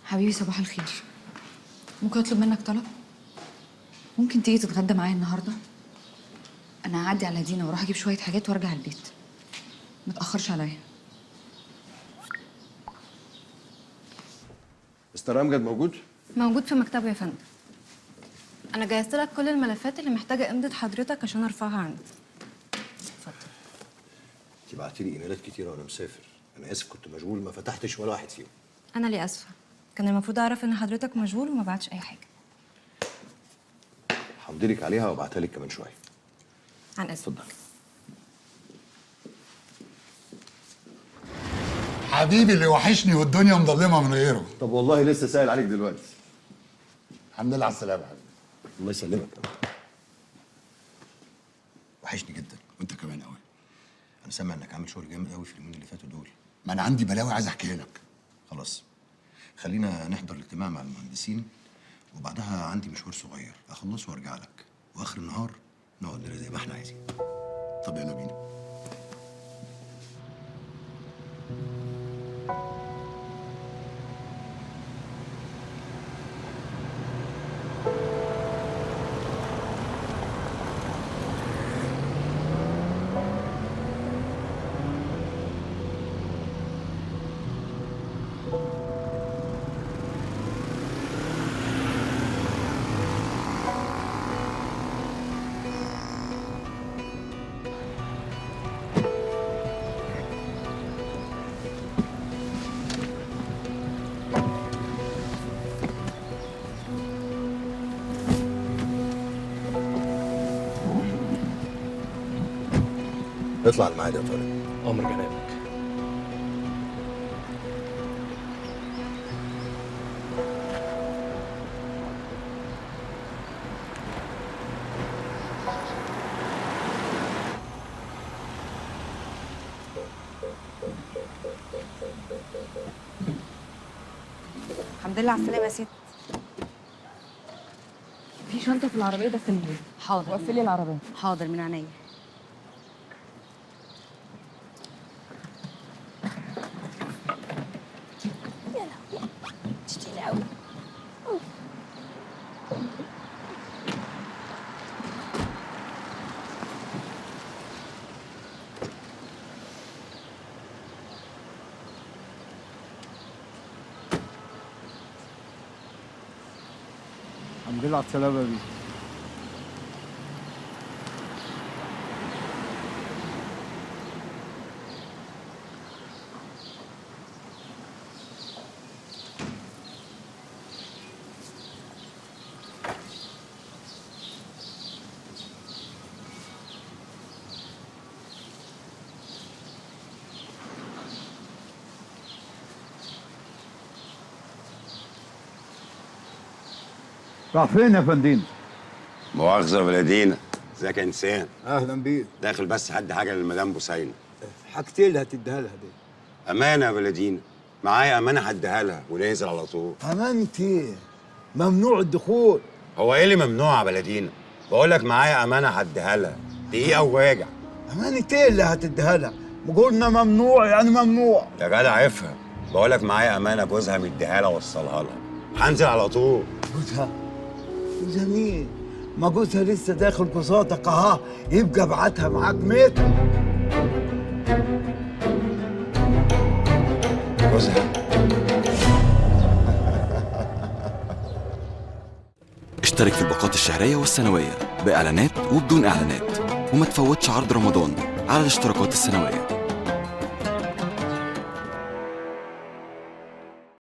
حبيبي صباح الخير. ممكن اطلب منك طلب؟ ممكن تيجي تتغدى معايا النهارده؟ انا هعدي على دينا واروح اجيب شويه حاجات وارجع البيت. ما تاخرش عليا. مستر امجد موجود؟ موجود في مكتبه يا فندم. انا جهزت لك كل الملفات اللي محتاجه امضه حضرتك عشان ارفعها عندي. اتفضل. انت بعتي لي ايميلات كتيره وانا مسافر. انا اسف كنت مشغول ما فتحتش ولا واحد فيهم. انا اللي اسفه، كان المفروض اعرف ان حضرتك مشغول وما بعتش اي حاجه. همضي لك عليها وابعتها لك كمان شويه. عن اذنك. اتفضل. حبيبي اللي وحشني والدنيا مظلمه من غيره. طب والله لسه سائل عليك دلوقتي. الحمد لله على السلامه يا حبيبي. الله يسلمك. وحشني جدا وانت كمان قوي. انا سامع انك عامل شغل جامد قوي في اليومين اللي فاتوا دول. ما انا عندي بلاوي عايز احكيها لك. خلاص خلينا نحضر الاجتماع مع المهندسين وبعدها عندي مشوار صغير اخلصه وارجع لك واخر النهار نقعد نرى زي ما احنا عايزين. طب يلا بينا. اطلع الميعاد يا طارق. امر جنابك. الحمد لله على السلامه يا ست. في شنطه في العربيه ده فيلم. حاضر. وقفلي العربيه. حاضر من عينيا. تشتغل قوي. الحمد لله على السلامة يا بيه. راح فين يا فندم؟ مؤاخذة بلدينا. ازيك يا انسان؟ اهلا بيك. داخل بس حد حاجة للمدام بوسينة. حاجتين اللي هتديها لها دي. أمانة يا بلدينا. معايا أمانة هديها لها وننزل على طول. امانتي ممنوع الدخول. هو إيه اللي ممنوع يا بلدينا؟ بقول لك معايا أمانة هديها لها. دقيقة وراجع. امانتي اللي هتديها لها. قلنا ممنوع يعني ممنوع. يا جدع افهم. بقول لك معايا أمانة جوزها مديها لها وصلها لها. هنزل على طول. جوزها؟ جوزها مين؟ ما جوزها لسه داخل بساطك اها، يبقى ابعتها معاك ميتة. جوزها؟ اشترك في الباقات الشهرية والسنوية بإعلانات وبدون إعلانات، وما تفوتش عرض رمضان على الاشتراكات السنوية.